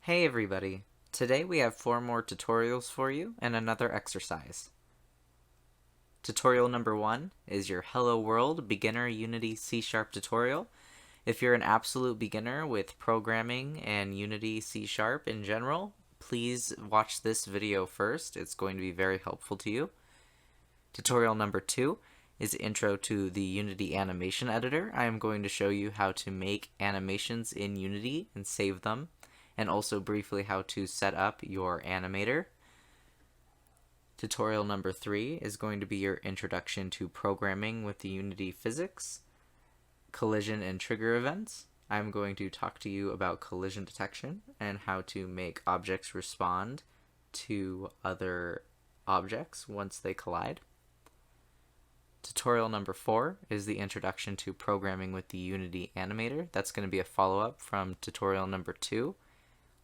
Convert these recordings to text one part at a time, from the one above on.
Hey everybody! Today we have 4 more tutorials for you and another exercise. Tutorial number 1 is your Hello World Beginner Unity C# tutorial. If you're an absolute beginner with programming and Unity C# in general, please watch this video first. It's going to be very helpful to you. Tutorial number 2 is Intro to the Unity Animation Editor. I am going to show you how to make animations in Unity and save them, and also briefly how to set up your Animator. Tutorial number 3 is going to be your introduction to programming with the Unity physics, collision and trigger events. I'm going to talk to you about collision detection and how to make objects respond to other objects once they collide. Tutorial number 4 is the introduction to programming with the Unity Animator. That's going to be a follow-up from tutorial number 2.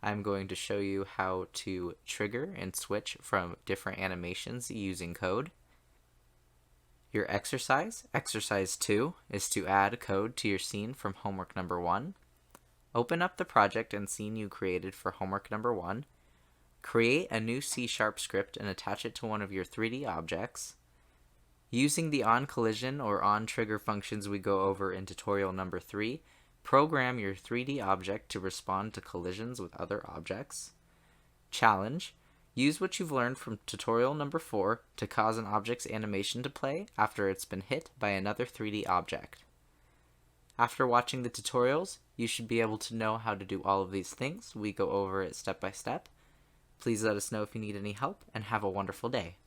I'm going to show you how to trigger and switch from different animations using code. Your exercise 2, is to add code to your scene from homework number 1. Open up the project and scene you created for homework number 1. Create a new C# script and attach it to one of your 3D objects. Using the onCollision or onTrigger functions we go over in tutorial number 3, program your 3D object to respond to collisions with other objects. Challenge: use what you've learned from tutorial number 4 to cause an object's animation to play after it's been hit by another 3D object. After watching the tutorials, you should be able to know how to do all of these things. We go over it step by step. Please let us know if you need any help, and have a wonderful day.